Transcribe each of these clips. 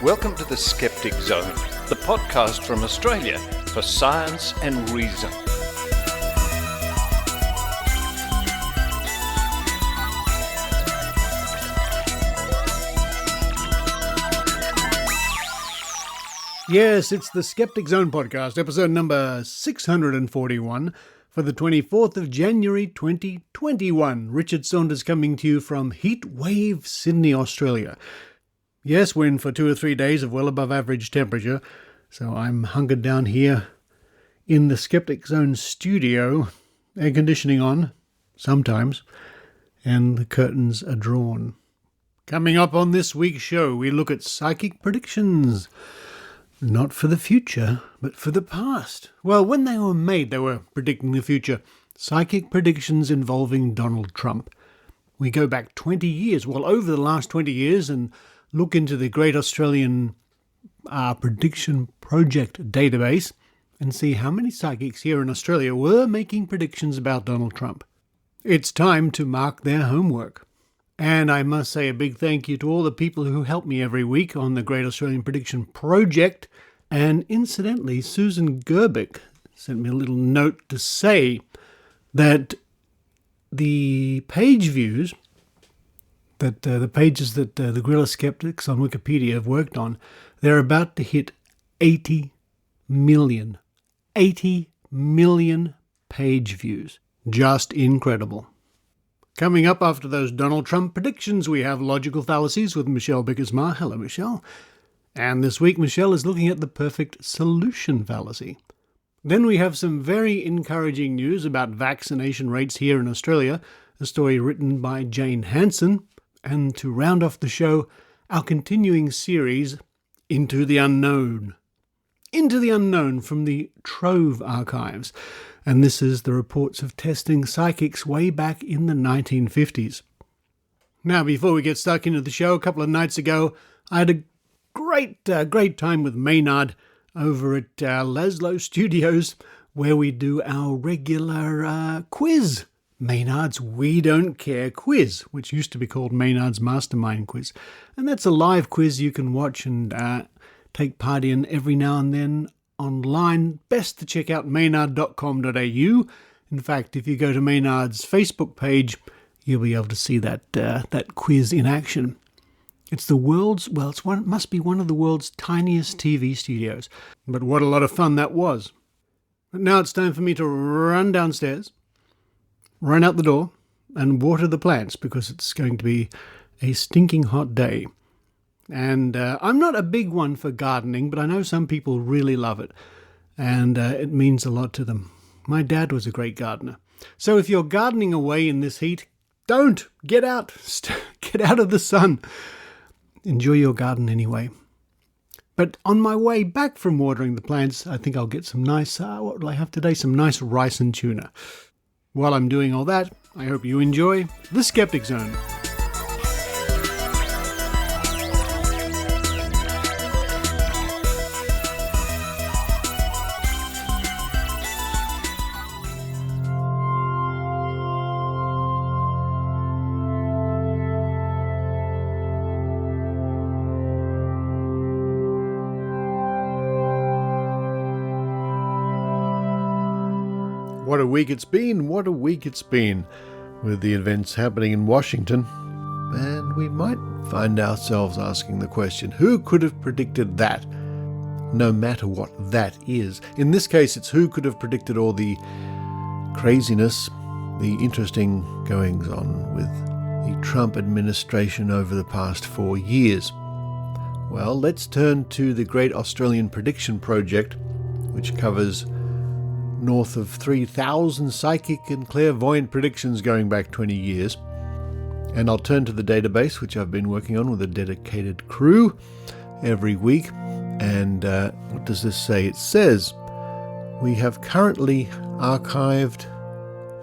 Welcome to the Skeptic Zone, the podcast from Australia for science and reason. Yes, it's the Skeptic Zone podcast, episode number 641 for the 24th of January 2021. Richard Saunders coming to you from Heatwave, Sydney, Australia. Yes, we're in for 2 or 3 days of well above average temperature, so I'm hunkered down here in the Skeptic Zone studio, air conditioning on, sometimes, and the curtains are drawn. Coming up on this week's show, we look at psychic predictions. Not for the future, but for the past. Well, when they were made, they were predicting the future. Psychic predictions involving Donald Trump. We go back 20 years, well, over the last 20 years, and look into the Great Australian Prediction Project database and see how many psychics here in Australia were making predictions about Donald Trump. It's time to mark their homework. And I must say a big thank you to all the people who help me every week on the Great Australian Prediction Project. And incidentally, Susan Gerbic sent me a little note to say that the page views, that the pages that the Guerrilla Skeptics on Wikipedia have worked on, they're about to hit 80 million. 80 million page views. Just incredible. Coming up after those Donald Trump predictions, we have Logical Fallacies with Michelle Bijkersma. Hello, Michelle. And this week, Michelle is looking at the Perfect Solution Fallacy. Then we have some very encouraging news about vaccination rates here in Australia, a story written by Jane Hansen. And to round off the show, our continuing series, Into the Unknown. Into the Unknown from the Trove archives. And this is the reports of testing psychics way back in the 1950s. Now, before we get stuck into the show, a couple of nights ago, I had a great time with Maynard over at Laszlo Studios, where we do our regular quiz. Maynard's We Don't Care quiz, which used to be called Maynard's Mastermind quiz. And that's a live quiz you can watch and take part in every now and then online. Best to check out maynard.com.au. In fact, if you go to Maynard's Facebook page, you'll be able to see that quiz in action. It's the world's, it must be one of the world's tiniest TV studios. But what a lot of fun that was. But now it's time for me to run downstairs, run out the door, and water the plants because it's going to be a stinking hot day. And I'm not a big one for gardening, but I know some people really love it. And it means a lot to them. My dad was a great gardener. So if you're gardening away in this heat, don't! Get out! Get out of the sun! Enjoy your garden anyway. But on my way back from watering the plants, I think I'll get some nice, what will I have today? Some nice rice and tuna. While I'm doing all that, I hope you enjoy the Skeptic Zone. What a week it's been, with the events happening in Washington. And we might find ourselves asking the question, who could have predicted that? No matter what that is. In this case, it's who could have predicted all the craziness, the interesting goings on with the Trump administration over the past 4 years. Well, let's turn to the Great Australian Prediction Project, which covers north of 3,000 psychic and clairvoyant predictions going back 20 years. And I'll turn to the database, which I've been working on with a dedicated crew every week. And what does this say? It says we have currently archived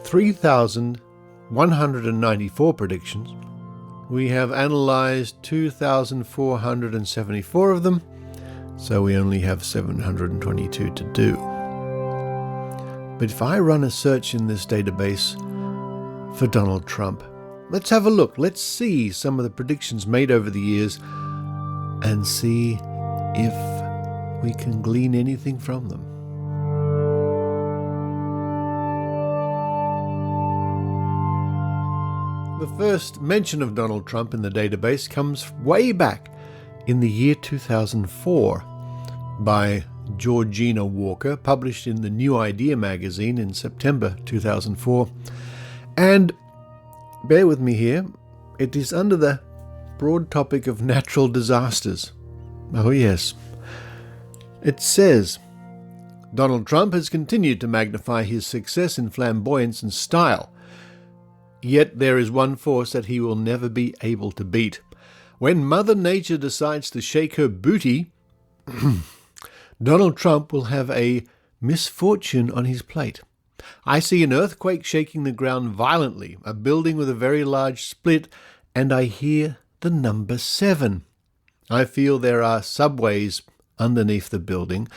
3,194 predictions. We have analysed 2,474 of them, so we only have 722 to do. But if I run a search in this database for Donald Trump, let's have a look. Let's see some of the predictions made over the years and see if we can glean anything from them. The first mention of Donald Trump in the database comes way back in the year 2004 by Georgina Walker, published in the New Idea magazine in September 2004. And bear with me here, it is under the broad topic of natural disasters. Oh yes. It says, Donald Trump has continued to magnify his success in flamboyance and style. Yet there is one force that he will never be able to beat. When Mother Nature decides to shake her booty, Donald Trump will have a misfortune on his plate. I see an earthquake shaking the ground violently, a building with a very large split, and I hear the number 7. I feel there are subways underneath the building,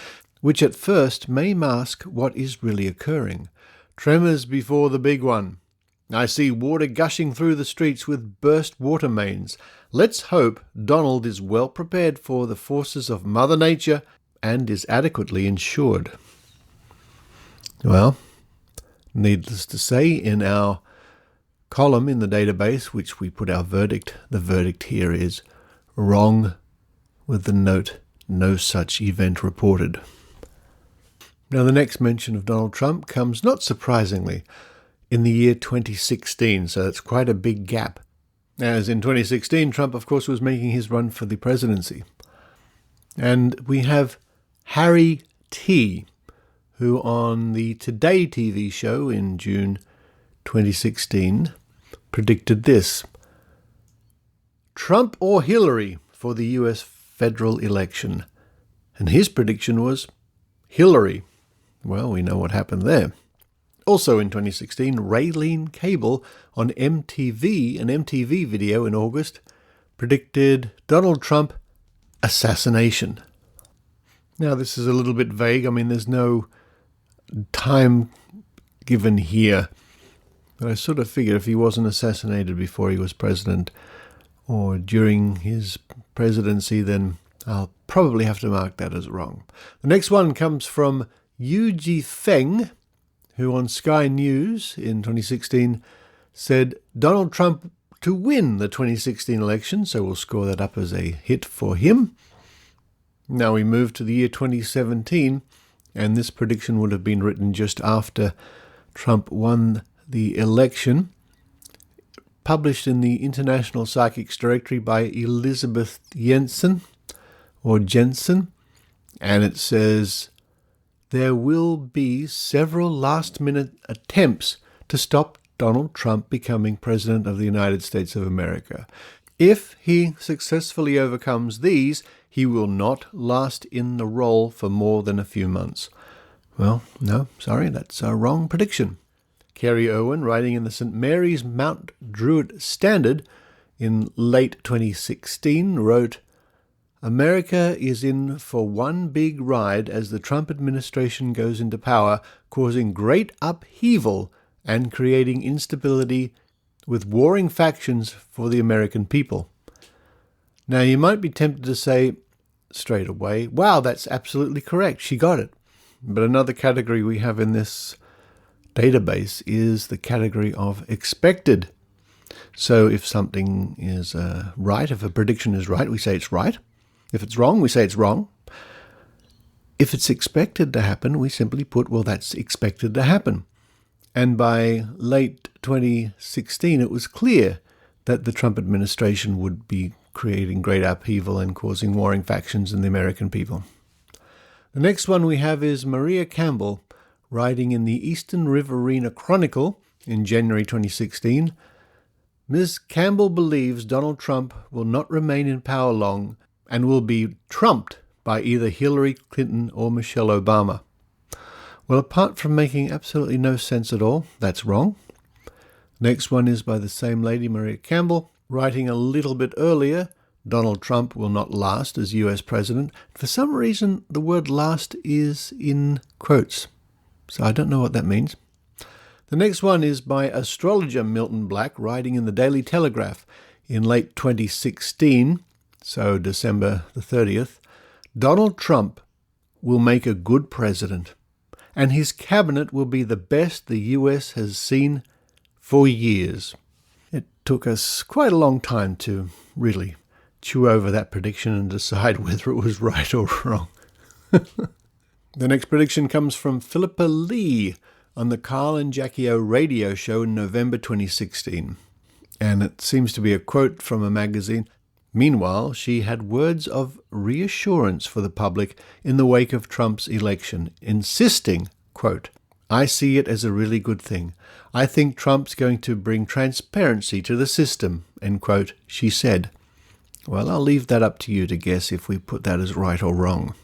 which at first may mask what is really occurring. Tremors before the big one. I see water gushing through the streets with burst water mains. Let's hope Donald is well prepared for the forces of Mother Nature and is adequately insured. Well, needless to say, in our column in the database, which we put our verdict, the verdict here is wrong, with the note, no such event reported. Now, the next mention of Donald Trump comes, not surprisingly, in the year 2016, so it's quite a big gap. As in 2016, Trump, of course, was making his run for the presidency. And we have Harry T., who on the Today TV show in June 2016 predicted this: Trump or Hillary for the US federal election. And his prediction was Hillary. Well, we know what happened there. Also in 2016, Raylene Cable on MTV, an MTV video in August, predicted Donald Trump assassination. Now, this is a little bit vague. I mean, there's no time given here. But I sort of figured if he wasn't assassinated before he was president or during his presidency, then I'll probably have to mark that as wrong. The next one comes from Yuji Feng, who on Sky News in 2016 said Donald Trump to win the 2016 election, so we'll score that up as a hit for him. Now we move to the year 2017, and this prediction would have been written just after Trump won the election, published in the International Psychics Directory by Elizabeth Jensen, and it says, there will be several last-minute attempts to stop Donald Trump becoming President of the United States of America. If he successfully overcomes these, he will not last in the role for more than a few months. Well, no, sorry, that's a wrong prediction. Kerry Owen, writing in the St. Mary's Mount Druitt Standard in late 2016, wrote, America is in for one big ride as the Trump administration goes into power, causing great upheaval and creating instability with warring factions for the American people. Now, you might be tempted to say straight away, wow, that's absolutely correct, she got it. But another category we have in this database is the category of expected. So if something is right, if a prediction is right, we say it's right. If it's wrong, we say it's wrong. If it's expected to happen, we simply put, well, that's expected to happen. And by late 2016, it was clear that the Trump administration would be creating great upheaval and causing warring factions in the American people. The next one we have is Maria Campbell, writing in the Eastern Riverina Chronicle in January 2016. Ms. Campbell believes Donald Trump will not remain in power long and will be trumped by either Hillary Clinton or Michelle Obama. Well, apart from making absolutely no sense at all, that's wrong. Next one is by the same lady, Maria Campbell, writing a little bit earlier, Donald Trump will not last as US president. For some reason, the word last is in quotes, so I don't know what that means. The next one is by astrologer Milton Black, writing in the Daily Telegraph in late 2016, so December the 30th, Donald Trump will make a good president, and his cabinet will be the best the US has seen for years. It took us quite a long time to really chew over that prediction and decide whether it was right or wrong. The next prediction comes from Philippa Lee on the Carl and Jackie O radio show in November 2016. And it seems to be a quote from a magazine. Meanwhile, she had words of reassurance for the public in the wake of Trump's election, insisting, quote, "I see it as a really good thing. I think Trump's going to bring transparency to the system," end quote, she said. Well, I'll leave that up to you to guess if we put that as right or wrong.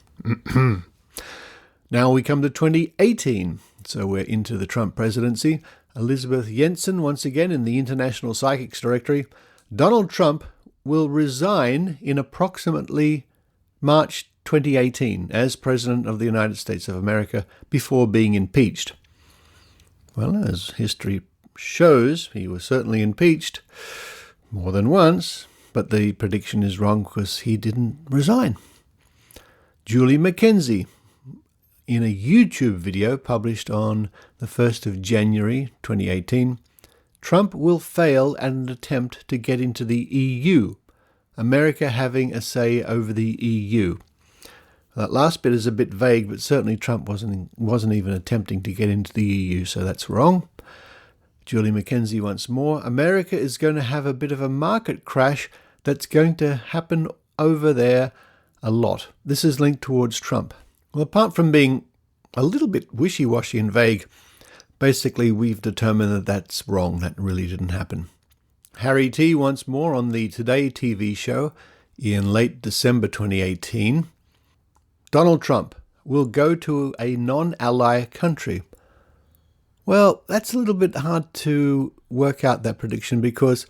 Now we come to 2018, so we're into the Trump presidency. Elizabeth Jensen, once again in the International Psychics Directory. Donald Trump will resign in approximately March 2018 as President of the United States of America before being impeached. Well, as history shows, he was certainly impeached more than once, but the prediction is wrong because he didn't resign. Julie McKenzie, in a YouTube video published on the 1st of January 2018, Trump will fail at an attempt to get into the EU, America having a say over the EU. That last bit is a bit vague, but certainly Trump wasn't even attempting to get into the EU, so that's wrong. Julie McKenzie once more. America is going to have a bit of a market crash that's going to happen over there a lot. This is linked towards Trump. Well, apart from being a little bit wishy-washy and vague, basically we've determined that that's wrong. That really didn't happen. Harry T. once more on the Today TV show in late December 2018. Donald Trump will go to a non-ally country. Well, that's a little bit hard to work out that prediction because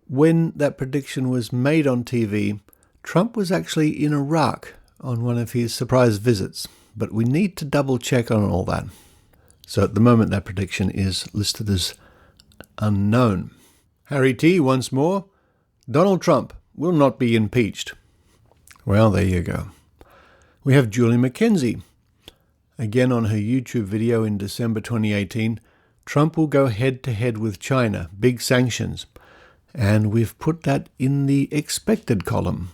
when that prediction was made on TV, Trump was actually in Iraq on one of his surprise visits, but we need to double check on all that. So at the moment that prediction is listed as unknown. Harry T. once more. Donald Trump will not be impeached. Well, there you go. We have Julie McKenzie. Again on her YouTube video in December 2018, Trump will go head-to-head with China, big sanctions. And we've put that in the expected column.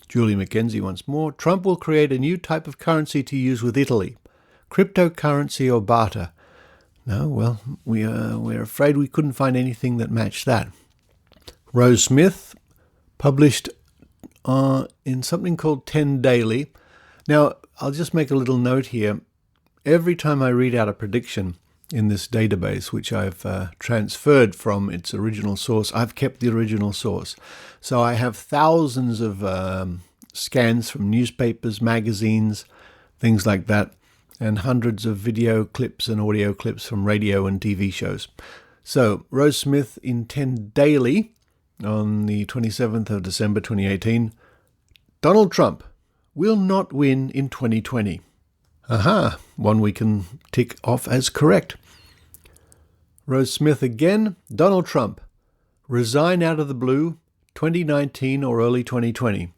Julie McKenzie once more. Trump will create a new type of currency to use with Italy. Cryptocurrency or barter. No, well, we're afraid we couldn't find anything that matched that. Rose Smith, published in something called 10 Daily. Now, I'll just make a little note here. Every time I read out a prediction in this database, which I've transferred from its original source, I've kept the original source. So I have thousands of scans from newspapers, magazines, things like that, and hundreds of video clips and audio clips from radio and TV shows. So Rose Smith in 10 Daily on the 27th of December 2018, Donald Trump will not win in 2020. Aha, one we can tick off as correct. Rose Smith again, Donald Trump, resign out of the blue, 2019 or early 2020.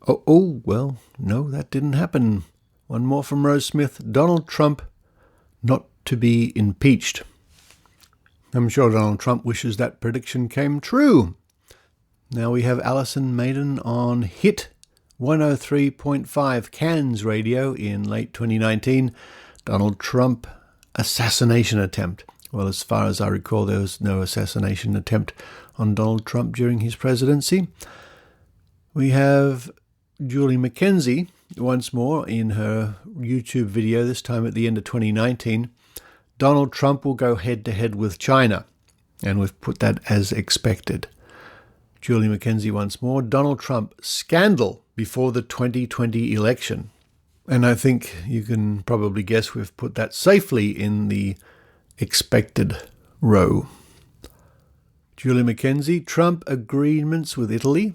Oh, well, no, that didn't happen. One more from Rose Smith, Donald Trump not to be impeached. I'm sure Donald Trump wishes that prediction came true. Now we have Alison Maiden on Hit 103.5 Cairns Radio in late 2019. Donald Trump assassination attempt. Well, as far as I recall, there was no assassination attempt on Donald Trump during his presidency. We have Julie McKenzie once more in her YouTube video, this time at the end of 2019. Donald Trump will go head-to-head with China, and we've put that as expected. Julie McKenzie once more. Donald Trump scandal before the 2020 election. And I think you can probably guess we've put that safely in the expected row. Julie McKenzie, Trump agreements with Italy,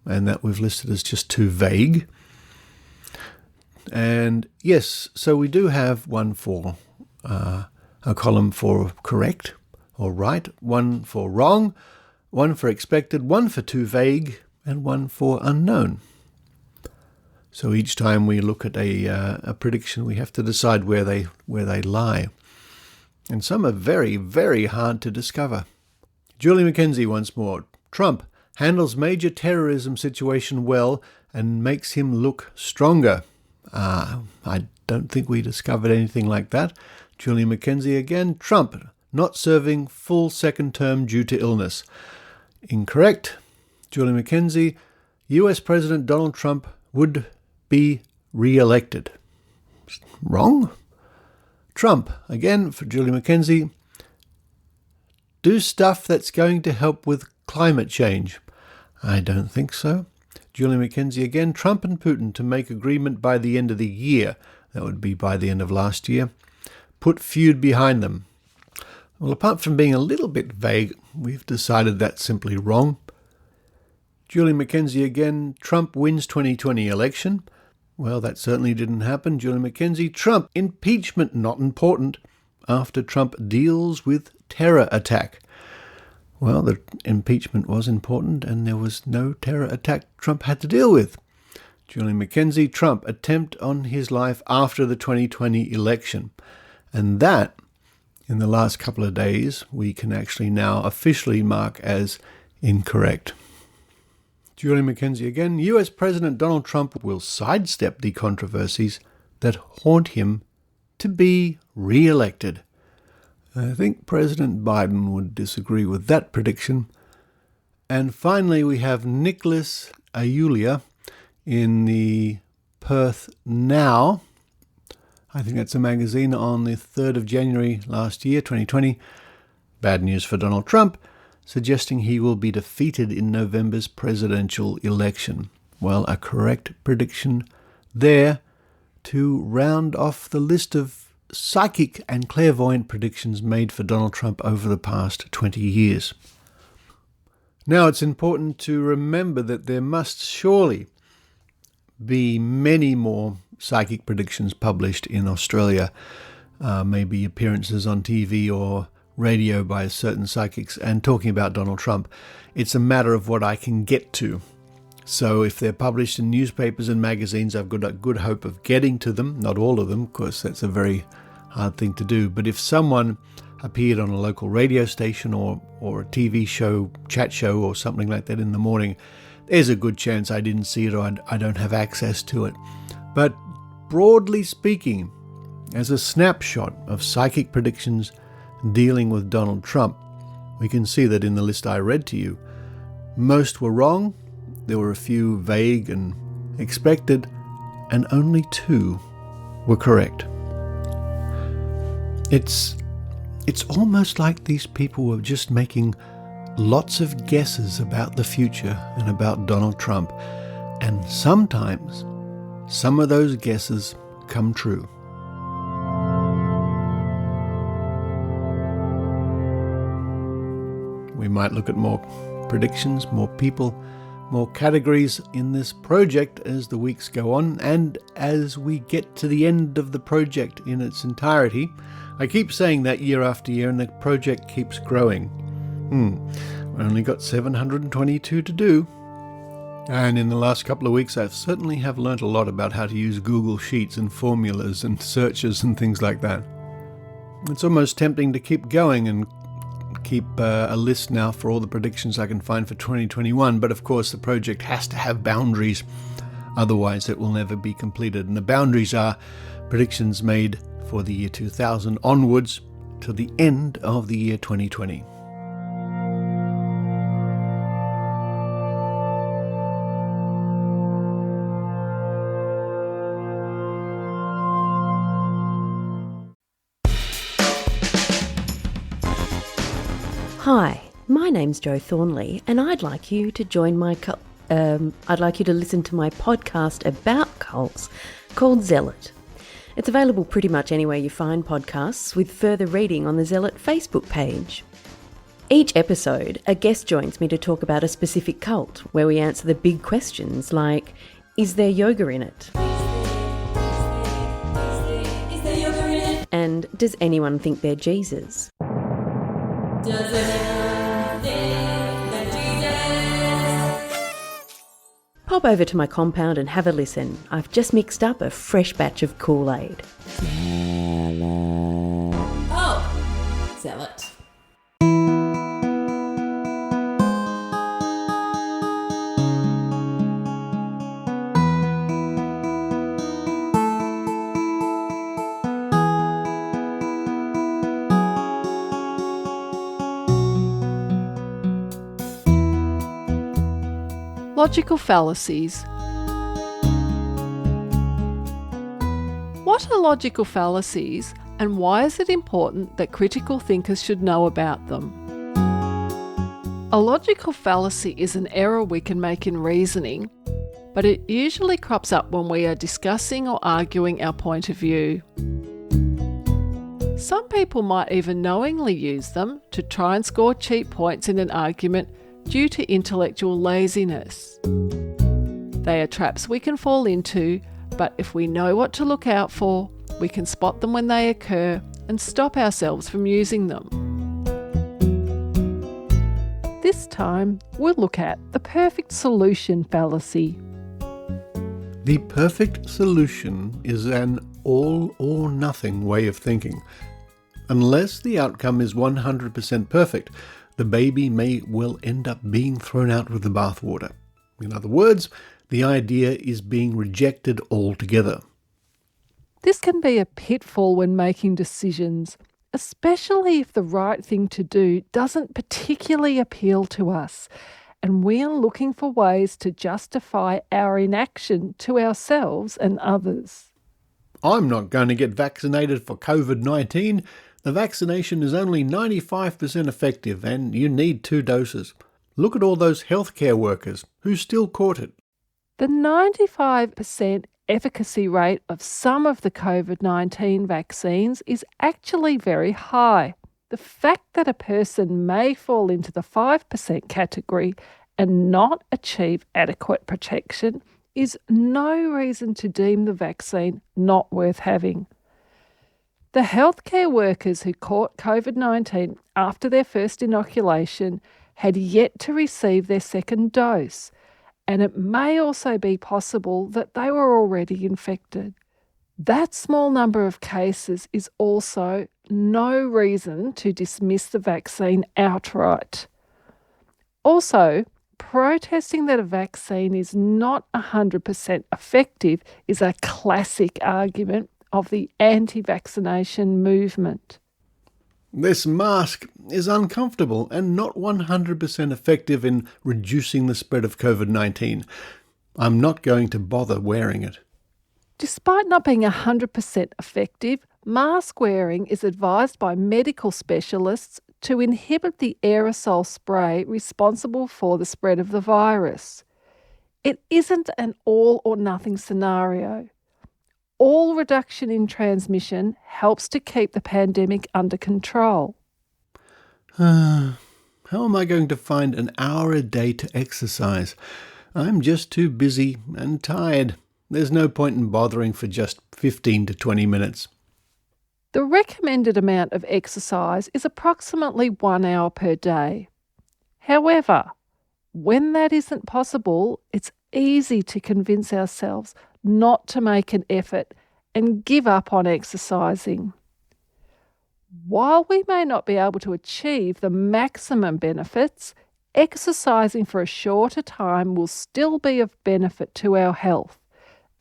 and that we've listed as just too vague. And yes, so we do have one for a column for correct or right, one for wrong, one for expected, one for too vague, and one for unknown. So each time we look at a prediction, we have to decide where they lie. And some are very, very hard to discover. Julie Mackenzie once more. Trump handles major terrorism situation well and makes him look stronger. I don't think we discovered anything like that. Julie Mackenzie again. Trump not serving full second term due to illness. Incorrect. Julie Mackenzie. US President Donald Trump would be re-elected. Wrong. Trump, again for Julie Mackenzie. Do stuff that's going to help with climate change. I don't think so. Julie Mackenzie again. Trump and Putin to make agreement by the end of the year. That would be by the end of last year. Put feud behind them. Well, apart from being a little bit vague, we've decided that's simply wrong. Julie Mackenzie again. Trump wins 2020 election. Well, that certainly didn't happen. Julie Mackenzie. Trump impeachment not important after Trump deals with terror attack. Well, the impeachment was important and there was no terror attack Trump had to deal with. Julie Mackenzie. Trump attempt on his life after the 2020 election. And that, in the last couple of days, we can actually now officially mark as incorrect. Julie Mackenzie again. US President Donald Trump will sidestep the controversies that haunt him to be re-elected. I think President Biden would disagree with that prediction. And finally, we have Nicholas Ayulia in the Perth Now. I think that's a magazine on the 3rd of January last year, 2020. Bad news for Donald Trump, suggesting he will be defeated in November's presidential election. Well, a correct prediction there to round off the list of psychic and clairvoyant predictions made for Donald Trump over the past 20 years. Now, it's important to remember that there must surely be many more psychic predictions published in Australia, maybe appearances on TV or radio by certain psychics and talking about Donald Trump. It's a matter of what I can get to. So if they're published in newspapers and magazines, I've got a good hope of getting to them. Not all of them, of course, that's a very hard thing to do. But if someone appeared on a local radio station or a TV show, chat show or something like that in the morning, there's a good chance I didn't see it or I don't have access to it. But broadly speaking, as a snapshot of psychic predictions dealing with Donald Trump, we can see that in the list I read to you, most were wrong, there were a few vague and expected, and only 2 were correct. It's almost like these people were just making lots of guesses about the future and about Donald Trump, and sometimes some of those guesses come true. We might look at more predictions, more people, more categories in this project as the weeks go on and as we get to the end of the project in its entirety. I keep saying that year after year and the project keeps growing. We only got 722 to do. And in the last couple of weeks I certainly have learnt a lot about how to use Google Sheets and formulas and searches and things like that. It's almost tempting to keep going and keep a list now for all the predictions I can find for 2021, but of course the project has to have boundaries, otherwise it will never be completed. And the boundaries are predictions made for the year 2000 onwards to the end of the year 2020. Hi, my name's Jo Thornley, and I'd like you to join I'd like you to listen to my podcast about cults called Zealot. It's available pretty much anywhere you find podcasts, with further reading on the Zealot Facebook page. Each episode, a guest joins me to talk about a specific cult, where we answer the big questions like, is there yoga in it? And does anyone think they're Jesus? Does anyone think that Jesus? Pop over to my compound and have a listen. I've just mixed up a fresh batch of Kool-Aid. Oh, zealot. Logical fallacies. What are logical fallacies, and why is it important that critical thinkers should know about them? A logical fallacy is an error we can make in reasoning, but it usually crops up when we are discussing or arguing our point of view. Some people might even knowingly use them to try and score cheap points in an argument due to intellectual laziness. They are traps we can fall into, but if we know what to look out for, we can spot them when they occur and stop ourselves from using them. This time, we'll look at the perfect solution fallacy. The perfect solution is an all or nothing way of thinking. Unless the outcome is 100% perfect, the baby may well end up being thrown out with the bathwater. In other words, the idea is being rejected altogether. This can be a pitfall when making decisions, especially if the right thing to do doesn't particularly appeal to us, and we are looking for ways to justify our inaction to ourselves and others. I'm not going to get vaccinated for COVID-19. The vaccination is only 95% effective and you need 2 doses. Look at all those healthcare workers who still caught it. The 95% efficacy rate of some of the COVID-19 vaccines is actually very high. The fact that a person may fall into the 5% category and not achieve adequate protection is no reason to deem the vaccine not worth having. The healthcare workers who caught COVID-19 after their first inoculation had yet to receive their second dose, and it may also be possible that they were already infected. That small number of cases is also no reason to dismiss the vaccine outright. Also, protesting that a vaccine is not 100% effective is a classic argument of the anti-vaccination movement. This mask is uncomfortable and not 100% effective in reducing the spread of COVID-19. I'm not going to bother wearing it. Despite not being 100% effective, mask wearing is advised by medical specialists to inhibit the aerosol spray responsible for the spread of the virus. It isn't an all or nothing scenario. All reduction in transmission helps to keep the pandemic under control. How am I going to find an hour a day to exercise? I'm just too busy and tired. There's no point in bothering for just 15 to 20 minutes. The recommended amount of exercise is approximately 1 hour per day. However, when that isn't possible, it's easy to convince ourselves not to make an effort and give up on exercising. While we may not be able to achieve the maximum benefits, exercising for a shorter time will still be of benefit to our health,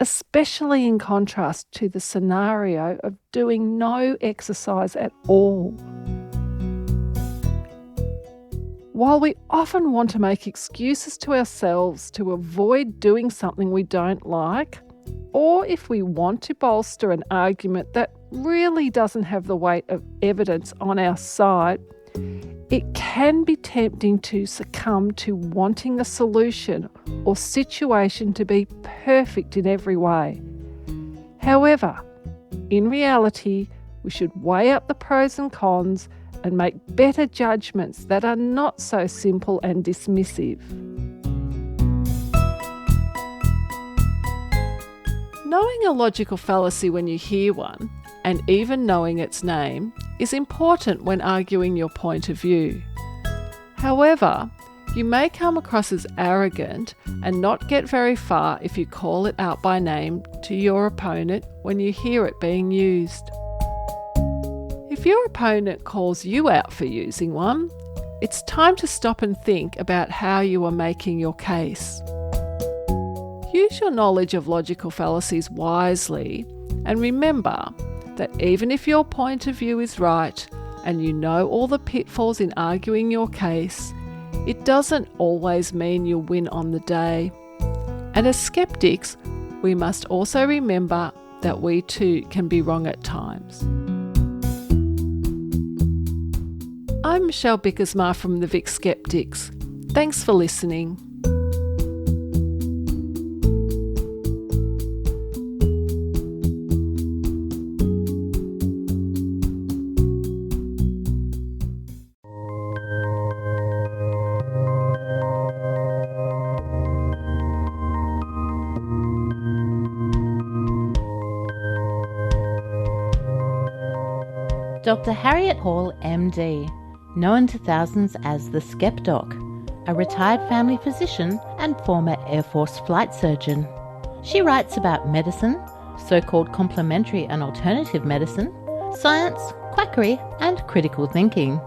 especially in contrast to the scenario of doing no exercise at all. While we often want to make excuses to ourselves to avoid doing something we don't like, or if we want to bolster an argument that really doesn't have the weight of evidence on our side, it can be tempting to succumb to wanting a solution or situation to be perfect in every way. However, in reality, we should weigh up the pros and cons and make better judgments that are not so simple and dismissive. Knowing a logical fallacy when you hear one, and even knowing its name, is important when arguing your point of view. However, You may come across as arrogant and not get very far if you call it out by name to your opponent when you hear it being used. If your opponent calls you out for using one, it's time to stop and think about how you are making your case. Use your knowledge of logical fallacies wisely, and remember that even if your point of view is right and you know all the pitfalls in arguing your case, it doesn't always mean you'll win on the day. And as skeptics, we must also remember that we too can be wrong at times. I'm Michelle Bijkersma from the Vic Skeptics. Thanks for listening. Dr. Harriet Hall, MD, known to thousands as the Skepdoc, a retired family physician and former Air Force flight surgeon. She writes about medicine, so-called complementary and alternative medicine, science, quackery, and critical thinking.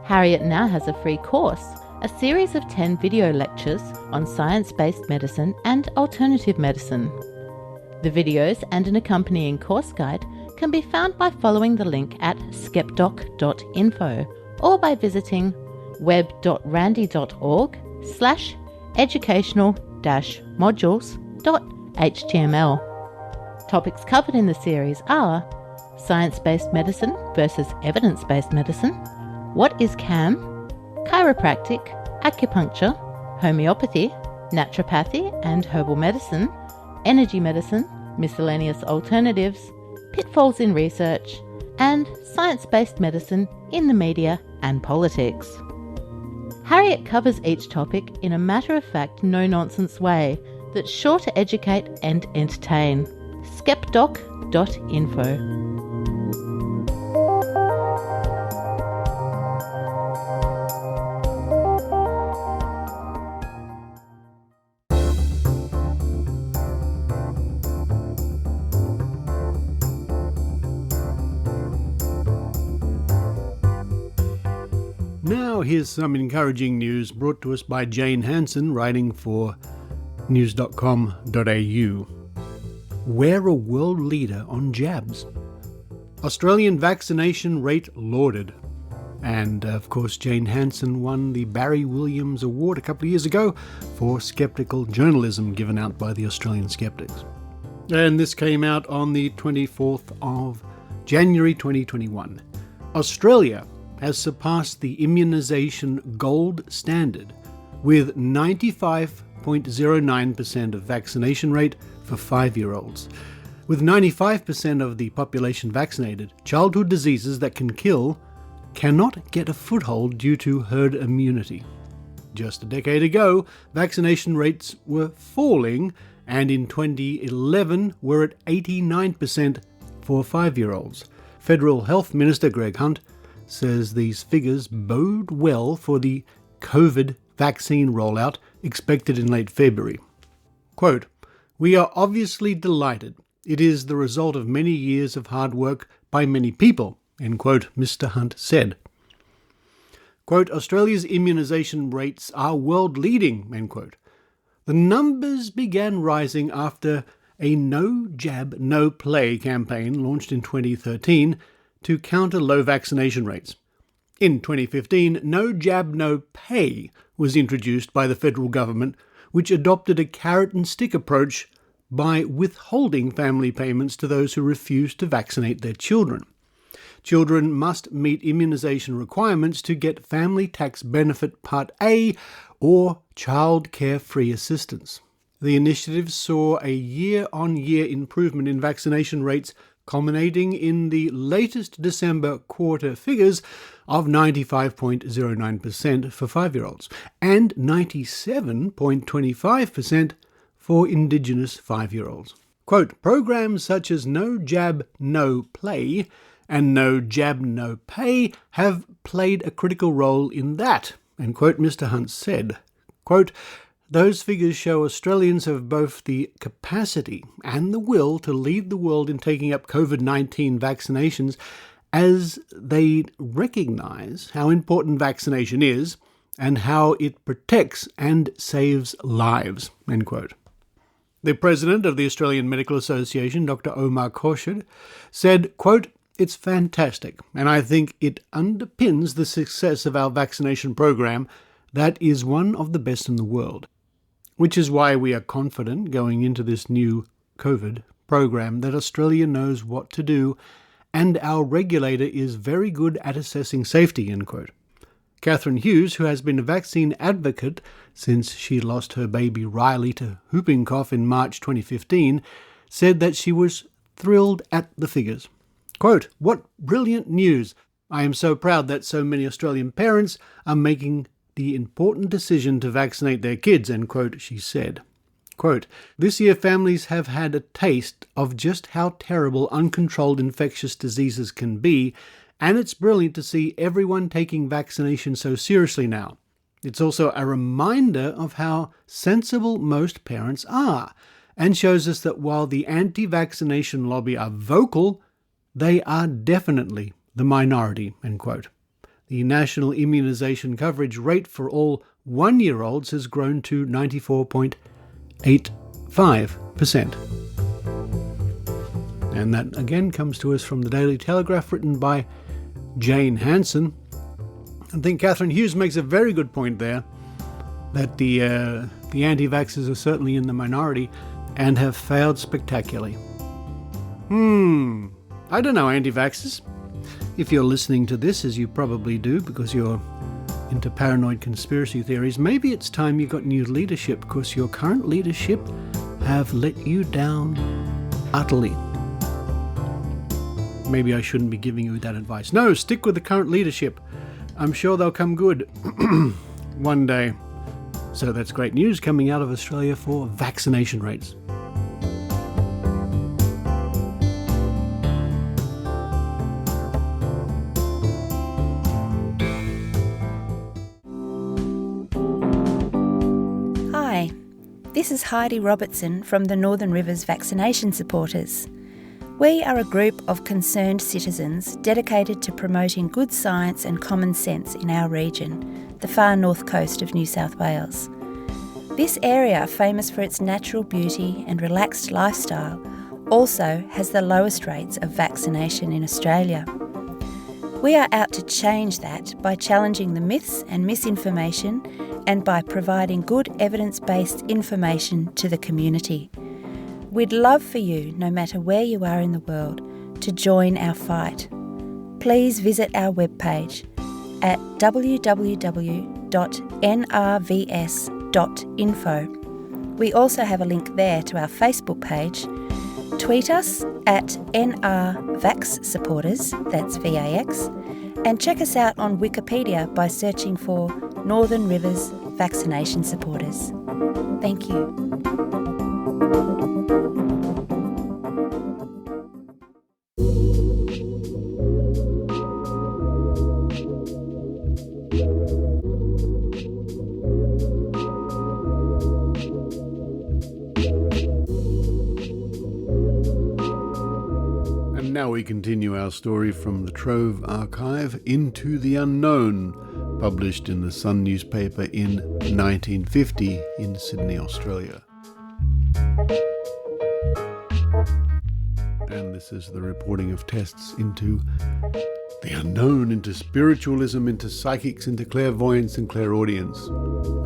Harriet now has a free course, a series of 10 video lectures on science-based medicine and alternative medicine. The videos and an accompanying course guide can be found by following the link at skepdoc.info or by visiting web.randy.org/educational-modules.html. Topics covered in the series are science-based medicine versus evidence-based medicine, what is CAM, chiropractic, acupuncture, homeopathy, naturopathy and herbal medicine, energy medicine, miscellaneous alternatives, pitfalls in research, and science-based medicine in the media and politics. Harriet covers each topic in a matter-of-fact, no-nonsense way that's sure to educate and entertain. skepdoc.info. Now here's some encouraging news brought to us by Jane Hansen, writing for news.com.au. We're a world leader on jabs. Australian vaccination rate lauded. And, of course, Jane Hansen won the Barry Williams Award a couple of years ago for skeptical journalism given out by the Australian Skeptics. And this came out on the 24th of January 2021. Australia has surpassed the immunisation gold standard with 95.09% of vaccination rate for 5-year-olds. With 95% of the population vaccinated, childhood diseases that can kill cannot get a foothold due to herd immunity. Just a decade ago, vaccination rates were falling, and in 2011 were at 89% for 5-year-olds. Federal Health Minister Greg Hunt says these figures bode well for the COVID vaccine rollout expected in late February. Quote, "We are obviously delighted. It is the result of many years of hard work by many people," end quote, Mr. Hunt said. Quote, "Australia's immunisation rates are world leading," end quote. The numbers began rising after a no jab, no play campaign launched in 2013 to counter low vaccination rates. In 2015, no jab, no pay was introduced by the federal government, which adopted a carrot and stick approach by withholding family payments to those who refused to vaccinate their children. Children must meet immunisation requirements to get Family Tax Benefit Part A or Child Care Free Assistance. The initiative saw a year-on-year improvement in vaccination rates, culminating in the latest December quarter figures of 95.09% for 5-year-olds and 97.25% for Indigenous 5-year-olds. Quote, "Programs such as No Jab, No Play and No Jab, No Pay have played a critical role in that," and quote Mr. Hunt said, quote, "Those figures show Australians have both the capacity and the will to lead the world in taking up COVID-19 vaccinations as they recognise how important vaccination is and how it protects and saves lives," end quote. The president of the Australian Medical Association, Dr. Omar Khorshid, said, quote, "It's fantastic, and I think it underpins the success of our vaccination program that is one of the best in the world, which is why we are confident going into this new COVID program that Australia knows what to do and our regulator is very good at assessing safety," end quote. Catherine Hughes, who has been a vaccine advocate since she lost her baby Riley to whooping cough in March 2015, said that she was thrilled at the figures. Quote, "What brilliant news! I am so proud that so many Australian parents are making the important decision to vaccinate their kids," end quote, she said. Quote, "This year families have had a taste of just how terrible uncontrolled infectious diseases can be, and it's brilliant to see everyone taking vaccination so seriously now. It's also a reminder of how sensible most parents are, and shows us that while the anti-vaccination lobby are vocal, they are definitely the minority," end quote. The national immunisation coverage rate for all 1-year-olds has grown to 94.85%. And that again comes to us from the Daily Telegraph, written by Jane Hansen. I think Catherine Hughes makes a very good point there, that the anti-vaxxers are certainly in the minority and have failed spectacularly. I don't know, anti-vaxxers. If you're listening to this, as you probably do because you're into paranoid conspiracy theories, maybe it's time you got new leadership, because your current leadership have let you down utterly. Maybe I shouldn't be giving you that advice. No, stick with the current leadership. I'm sure they'll come good one day. So that's great news coming out of Australia for vaccination rates. Hi, this is Heidi Robertson from the Northern Rivers Vaccination Supporters. We are a group of concerned citizens dedicated to promoting good science and common sense in our region, the far north coast of New South Wales. This area, famous for its natural beauty and relaxed lifestyle, also has the lowest rates of vaccination in Australia. We are out to change that by challenging the myths and misinformation and by providing good evidence-based information to the community. We'd love for you, no matter where you are in the world, to join our fight. Please visit our webpage at www.nrvs.info. We also have a link there to our Facebook page. Tweet us at NRVaxSupporters, that's VAX, and check us out on Wikipedia by searching for Northern Rivers Vaccination Supporters. Thank you. Now we continue our story from the Trove archive, Into the Unknown, published in the Sun newspaper in 1950 in Sydney, Australia. And this is the reporting of tests into the unknown, into spiritualism, into psychics, into clairvoyance and clairaudience.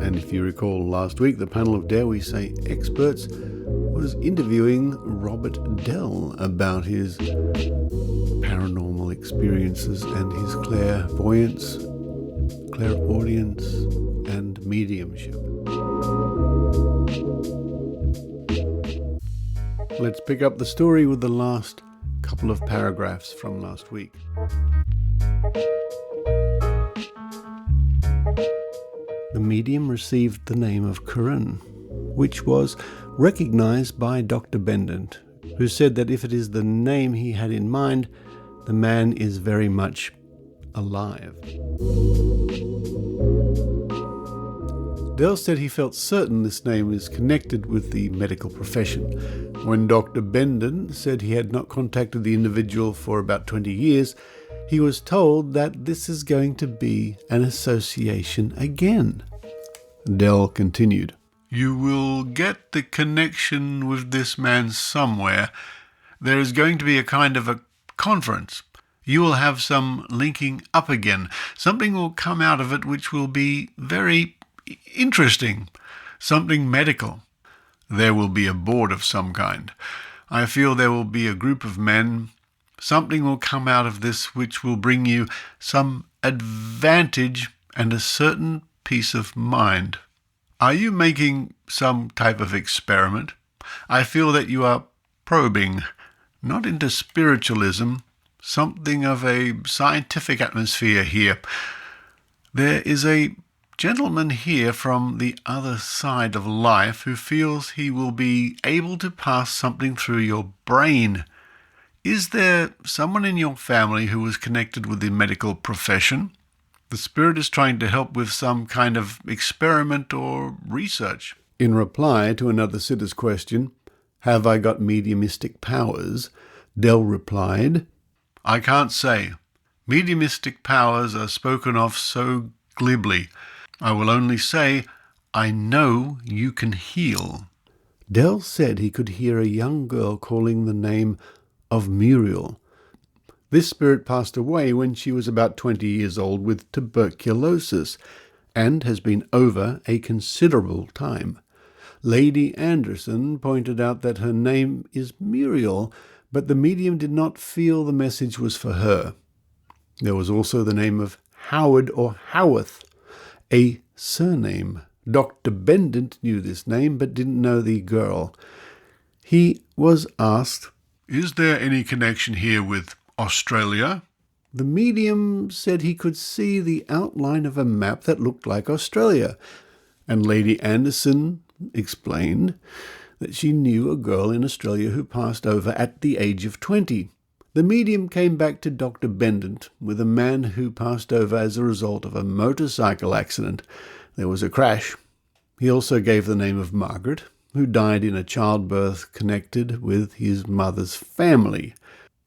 And if you recall last week, the panel of Dare We Say experts was interviewing Robert Dell about his paranormal experiences and his clairvoyance, clairaudience and mediumship. Let's pick up the story with the last couple of paragraphs from last week. The medium received the name of Corinne, which was recognized by Dr. Bendant, who said that if it is the name he had in mind, the man is very much alive. Dell said he felt certain this name is connected with the medical profession. When Dr. Benden said he had not contacted the individual for about 20 years, he was told that this is going to be an association again. Dell continued, "You will get the connection with this man somewhere. There is going to be a kind of a conference. You will have some linking up again. Something will come out of it which will be very interesting. Something medical. There will be a board of some kind. I feel there will be a group of men. Something will come out of this which will bring you some advantage and a certain peace of mind. Are you making some type of experiment? I feel that you are probing, not into spiritualism, something of a scientific atmosphere here. There is a gentleman here from the other side of life who feels he will be able to pass something through your brain. Is there someone in your family who is connected with the medical profession? The spirit is trying to help with some kind of experiment or research." In reply to another sitter's question, "Have I got mediumistic powers?" Dell replied, "I can't say. Mediumistic powers are spoken of so glibly. I will only say, I know you can heal." Dell said he could hear a young girl calling the name of Muriel. This spirit passed away when she was about 20 years old with tuberculosis and has been over a considerable time. Lady Anderson pointed out that her name is Muriel, but the medium did not feel the message was for her. There was also the name of Howard or Howarth, a surname. Dr. Bendant knew this name but didn't know the girl. He was asked, "Is there any connection here with Australia?" The medium said he could see the outline of a map that looked like Australia, and Lady Anderson explained that she knew a girl in Australia who passed over at the age of 20. The medium came back to Dr. Bendant with a man who passed over as a result of a motorcycle accident. There was a crash. He also gave the name of Margaret, who died in a childbirth connected with his mother's family.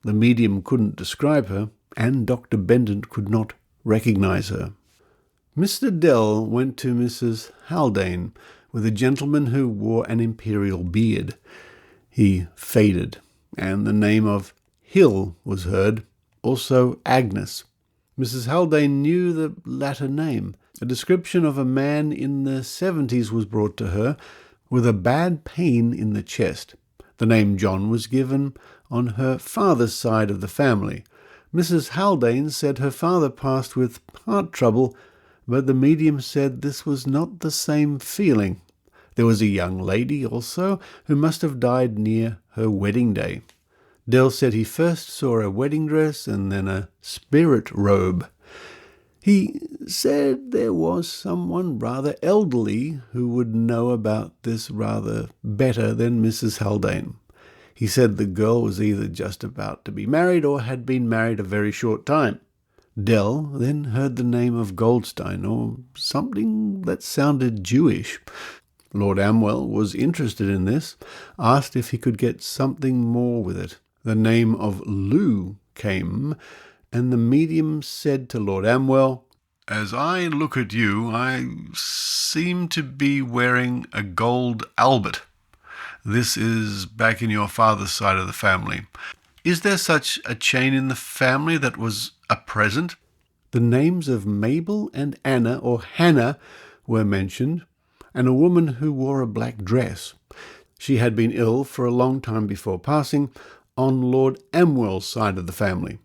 The medium couldn't describe her, and Dr. Bendant could not recognize her. Mr. Dell went to Mrs. Haldane with a gentleman who wore an imperial beard. He faded, and the name of Hill was heard, also Agnes. Mrs. Haldane knew the latter name. A description of a man in the 70s was brought to her with a bad pain in the chest. The name John was given on her father's side of the family. Mrs. Haldane said her father passed with heart trouble, but the medium said this was not the same feeling. There was a young lady also who must have died near her wedding day. Dell said he first saw a wedding dress and then a spirit robe. He said there was someone rather elderly who would know about this rather better than Mrs. Haldane. He said the girl was either just about to be married or had been married a very short time. Dell then heard the name of Goldstein, or something that sounded Jewish. Lord Amwell was interested in this, asked if he could get something more with it. The name of Lou came, and the medium said to Lord Amwell, "As I look at you, I seem to be wearing a gold albert. This is back in your father's side of the family. Is there such a chain in the family that was a present?" The names of Mabel and Anna or Hannah were mentioned, and a woman who wore a black dress. She had been ill for a long time before passing on Lord Amwell's side of the family.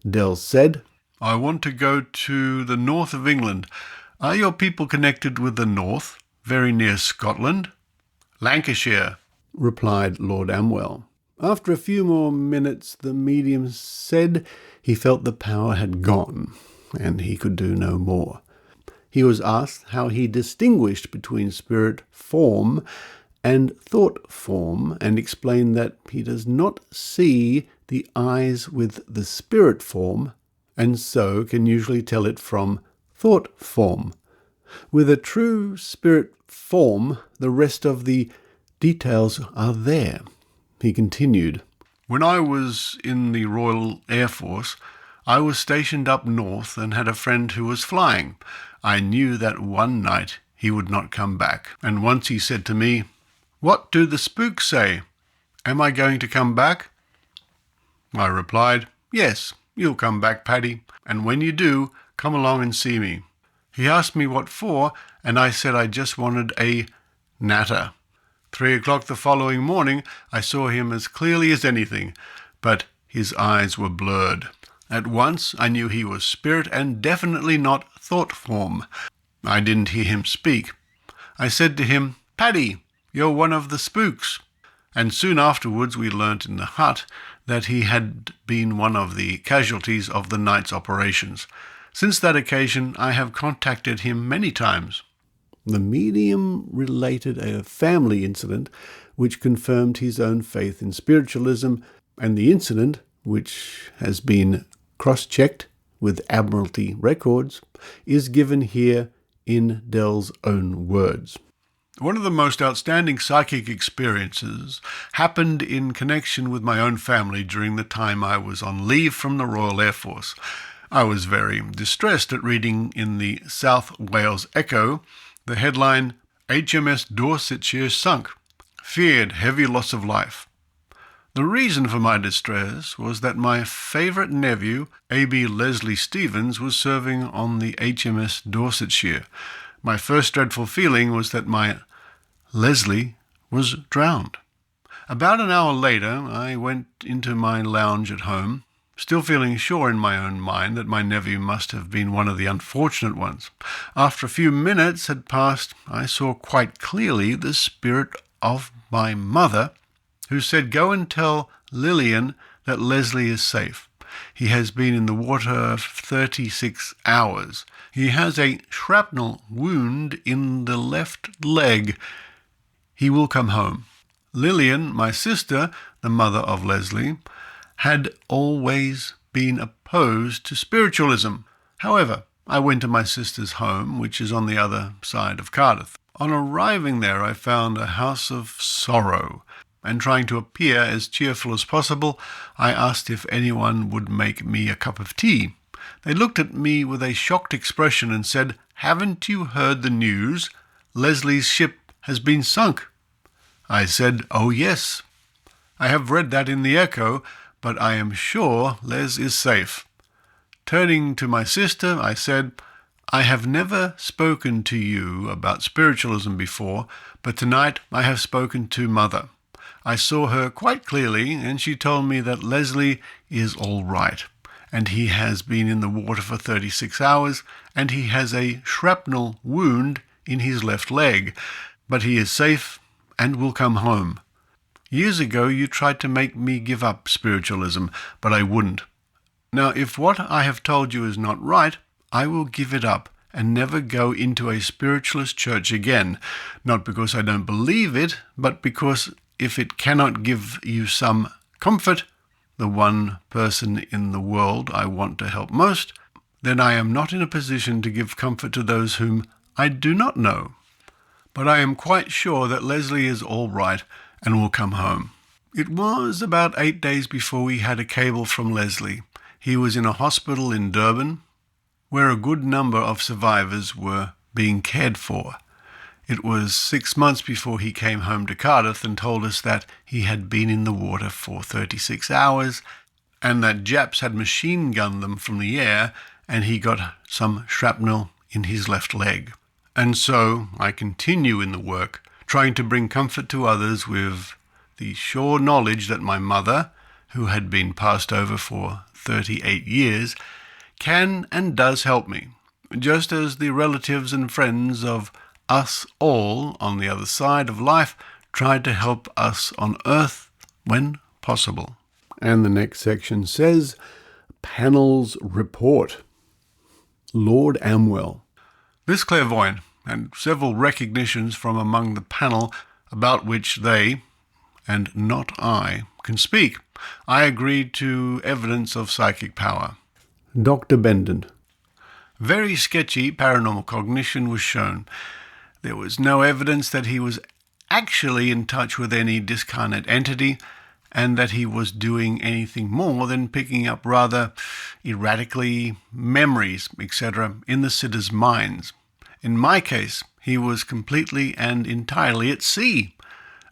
Dell said, "I want to go to the north of England. Are your people connected with the north, very near Scotland?" "Lancashire," replied Lord Amwell. After a few more minutes, the medium said he felt the power had gone, and he could do no more. He was asked how he distinguished between spirit form and thought form, and explained that he does not see the eyes with the spirit form, and so can usually tell it from thought form. With a true spirit form, the rest of the details are there. He continued, "When I was in the Royal Air Force, I was stationed up north and had a friend who was flying. I knew that one night he would not come back, and once he said to me, 'What do the spooks say? Am I going to come back?' I replied, 'Yes, you'll come back, Paddy, and when you do, come along and see me.' He asked me what for, and I said I just wanted a natter. 3 o'clock the following morning, I saw him as clearly as anything, but his eyes were blurred. At once I knew he was spirit and definitely not thought form. I didn't hear him speak. I said to him, 'Paddy, you're one of the spooks.' And soon afterwards we learnt in the hut that he had been one of the casualties of the night's operations. Since that occasion, I have contacted him many times." The medium related a family incident which confirmed his own faith in spiritualism, and the incident, which has been cross-checked with Admiralty records, is given here in Dell's own words. "One of the most outstanding psychic experiences happened in connection with my own family during the time I was on leave from the Royal Air Force. I was very distressed at reading in the South Wales Echo the headline, 'HMS Dorsetshire sunk. Feared heavy loss of life.' The reason for my distress was that my favourite nephew, A.B. Leslie Stevens, was serving on the HMS Dorsetshire. My first dreadful feeling was that my Leslie was drowned. About an hour later, I went into my lounge at home, still feeling sure in my own mind that my nephew must have been one of the unfortunate ones. After a few minutes had passed, I saw quite clearly the spirit of my mother, who said, 'Go and tell Lillian that Leslie is safe. He has been in the water 36 hours. He has a shrapnel wound in the left leg. He will come home.' Lillian, my sister, the mother of Leslie, had always been opposed to spiritualism. However, I went to my sister's home, which is on the other side of Cardiff. On arriving there, I found a house of sorrow, and trying to appear as cheerful as possible, I asked if anyone would make me a cup of tea. They looked at me with a shocked expression and said, 'Haven't you heard the news? Leslie's ship has been sunk.' I said, 'Oh yes, I have read that in the Echo, but I am sure Les is safe.' Turning to my sister, I said, 'I have never spoken to you about spiritualism before, but tonight I have spoken to Mother. I saw her quite clearly, and she told me that Leslie is all right, and he has been in the water for 36 hours, and he has a shrapnel wound in his left leg, but he is safe and will come home. Years ago you tried to make me give up spiritualism, but I wouldn't. Now, if what I have told you is not right, I will give it up and never go into a spiritualist church again, not because I don't believe it, but because if it cannot give you some comfort, the one person in the world I want to help most, then I am not in a position to give comfort to those whom I do not know. But I am quite sure that Leslie is all right and will come home.' It was about 8 days before we had a cable from Leslie. He was in a hospital in Durban, where a good number of survivors were being cared for. It was 6 months before he came home to Cardiff and told us that he had been in the water for 36 hours and that Japs had machine gunned them from the air and he got some shrapnel in his left leg. And so I continue in the work, trying to bring comfort to others with the sure knowledge that my mother, who had been passed over for 38 years, can and does help me, just as the relatives and friends of us all on the other side of life tried to help us on earth when possible." And the next section says, Panel's Report. Lord Amwell. This clairvoyant had several recognitions from among the panel about which they, and not I, can speak. I agreed to evidence of psychic power. Dr. Bendon. Very sketchy paranormal cognition was shown. There was no evidence that he was actually in touch with any discarnate entity, and that he was doing anything more than picking up rather erratically memories, etc., in the sitters' minds. In my case, he was completely and entirely at sea.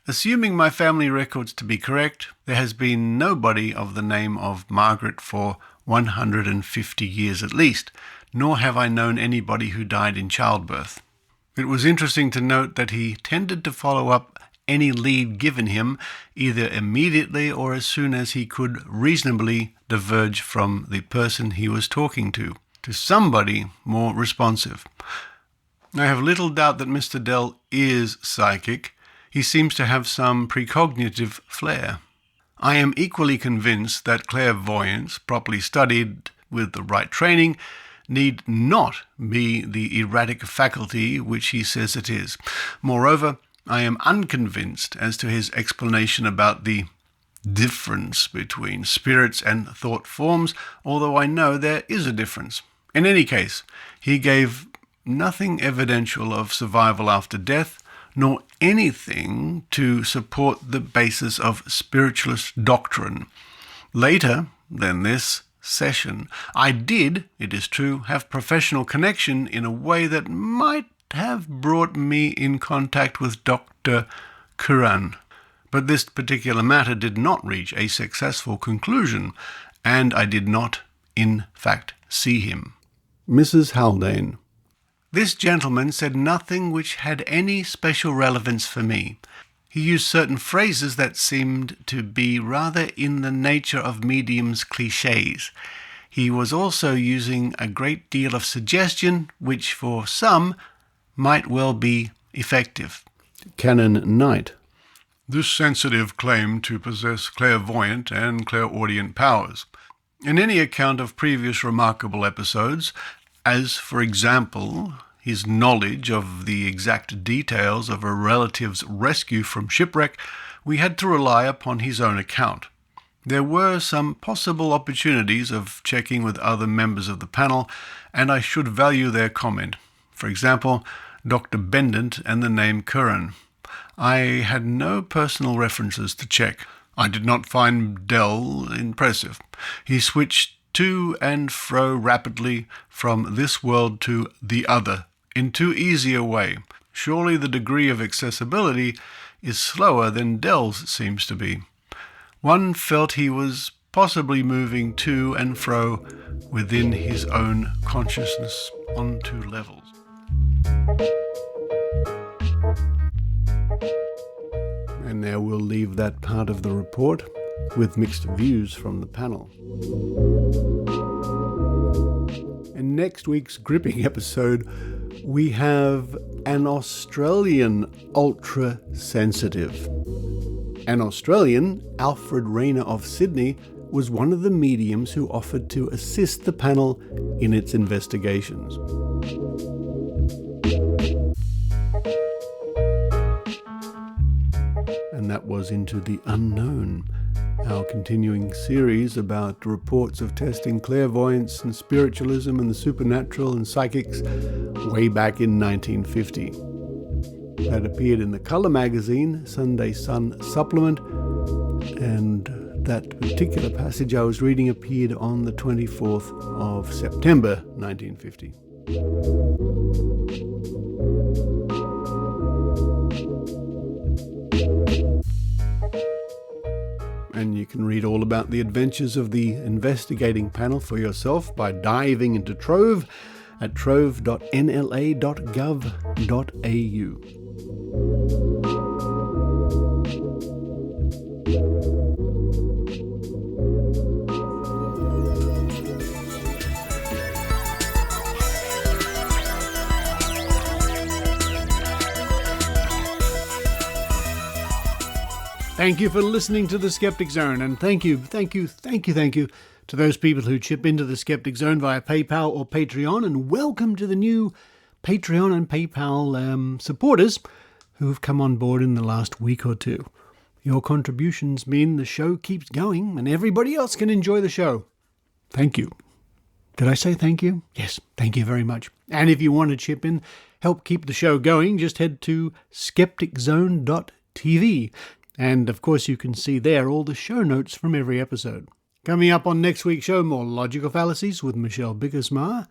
Assuming my family records to be correct, there has been nobody of the name of Margaret for 150 years at least, nor have I known anybody who died in childbirth. It was interesting to note that he tended to follow up any lead given him either immediately or as soon as he could reasonably diverge from the person he was talking to somebody more responsive. I have little doubt that Mr. Dell is psychic. He seems to have some precognitive flair. I am equally convinced that clairvoyance, properly studied with the right training, need not be the erratic faculty which he says it is. Moreover, I am unconvinced as to his explanation about the difference between spirits and thought forms, although I know there is a difference. In any case, he gave nothing evidential of survival after death, nor anything to support the basis of spiritualist doctrine. Later than this session, I did, it is true, have professional connection in a way that might have brought me in contact with Dr. Curran. But this particular matter did not reach a successful conclusion, and I did not, in fact, see him. Mrs. Haldane. This gentleman said nothing which had any special relevance for me. He used certain phrases that seemed to be rather in the nature of mediums' clichés. He was also using a great deal of suggestion, which for some might well be effective. Canon Knight. This sensitive claimed to possess clairvoyant and clairaudient powers. In any account of previous remarkable episodes, as, for example, his knowledge of the exact details of a relative's rescue from shipwreck, we had to rely upon his own account. There were some possible opportunities of checking with other members of the panel, and I should value their comment. For example, Dr. Bendant and the name Curran. I had no personal references to check. I did not find Dell impressive. He switched to and fro rapidly from this world to the other in too easy a way. Surely the degree of accessibility is slower than Dell's seems to be. One felt he was possibly moving to and fro within his own consciousness on two levels. And now we'll leave that part of the report with mixed views from the panel. In next week's gripping episode, we have an Australian ultra-sensitive. An Australian, Alfred Rayner of Sydney, was one of the mediums who offered to assist the panel in its investigations. And that was Into the Unknown, our continuing series about reports of testing clairvoyance and spiritualism and the supernatural and psychics way back in 1950. That appeared in the Colour magazine, Sunday Sun supplement, and that particular passage I was reading appeared on the 24th of September 1950. And you can read all about the adventures of the investigating panel for yourself by diving into Trove at trove.nla.gov.au. Thank you for listening to the Skeptic Zone, and thank you to those people who chip into the Skeptic Zone via PayPal or Patreon, and welcome to the new Patreon and PayPal supporters who have come on board in the last week or two. Your contributions mean the show keeps going and everybody else can enjoy the show. Thank you. Did I say thank you? Yes, thank you very much. And if you want to chip in, help keep the show going, just head to skepticzone.tv. And of course you can see there all the show notes from every episode. Coming up on next week's show, more Logical Fallacies with Michelle Bijkersma.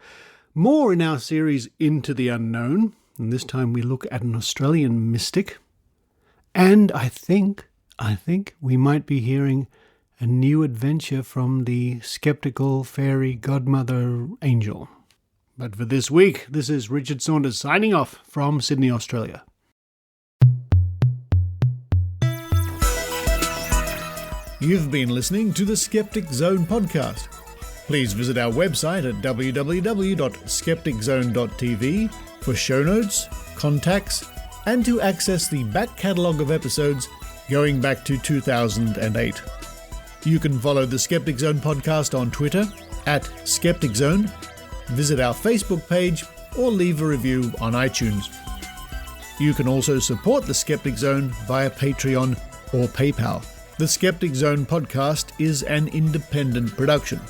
More in our series Into the Unknown. And this time we look at an Australian mystic. And I think we might be hearing a new adventure from the skeptical fairy godmother angel. But for this week, this is Richard Saunders signing off from Sydney, Australia. You've been listening to the Skeptic Zone podcast. Please visit our website at www.skepticzone.tv for show notes, contacts, and to access the back catalogue of episodes going back to 2008. You can follow the Skeptic Zone podcast on Twitter at Skeptic Zone, visit our Facebook page, or leave a review on iTunes. You can also support the Skeptic Zone via Patreon or PayPal. The Skeptic Zone podcast is an independent production.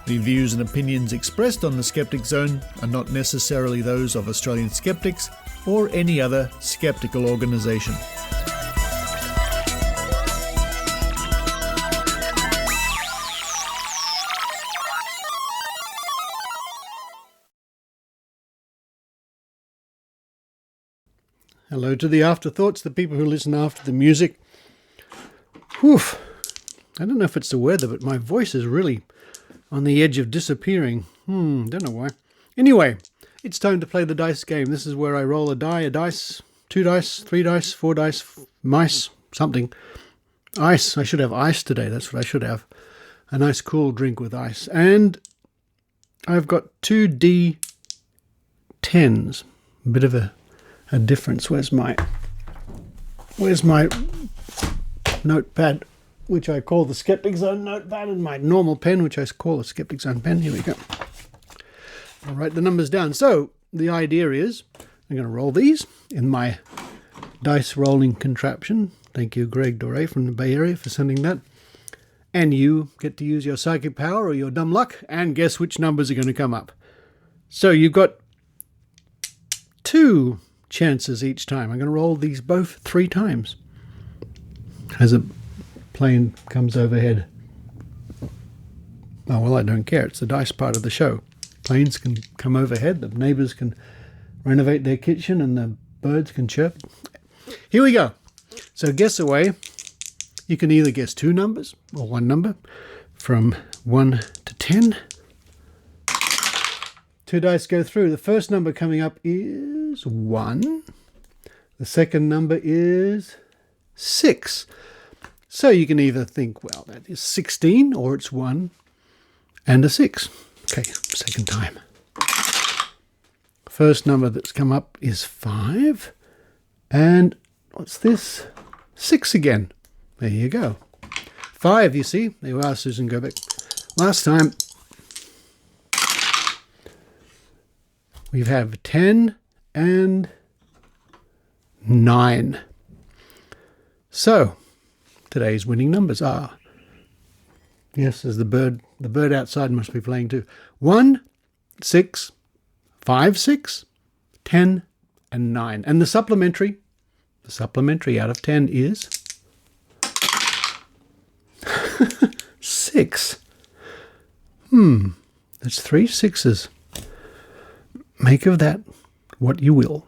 The views and opinions expressed on the Skeptic Zone are not necessarily those of Australian skeptics or any other skeptical organisation. Hello to the afterthoughts, the people who listen after the music. Whew. I don't know if it's the weather, but my voice is really on the edge of disappearing. Don't know why. Anyway, it's time to play the dice game. This is where I roll a dice, 2 dice, 3 dice, 4 dice, mice, something. Ice. I should have ice today. That's what I should have. A nice cool drink with ice. And I've got 2 D10s. A bit of a difference. Where's my notepad, which I call the Skeptic Zone notepad, and my normal pen, which I call a Skeptic Zone pen. Here we go. I'll write the numbers down. So the idea is I'm going to roll these in my dice rolling contraption. Thank you, Greg Doré from the Bay Area, for sending that. And you get to use your psychic power or your dumb luck and guess which numbers are going to come up. So you've got 2 chances each time. I'm going to roll these both 3 times as a plane comes overhead. Oh, well, I don't care. It's the dice part of the show. Planes can come overhead, the neighbours can renovate their kitchen, and the birds can chirp. Here we go. So guess away. You can either guess 2 numbers or 1 number from 1 to 10. 2 dice go through. The first number coming up is 1. The second number is 6. So you can either think, well, that is 16, or it's 1 and a 6. Okay, second time. First number that's come up is 5. And what's this? 6 again. There you go. 5, you see. There you are, Susan, go back. Last time, we have 10 and 9. So, today's winning numbers are, yes, as the bird outside must be playing too, 1, 6, 5, 6, 10, and 9. And the supplementary out of 10 is 6. That's 3 6s. Make of that what you will.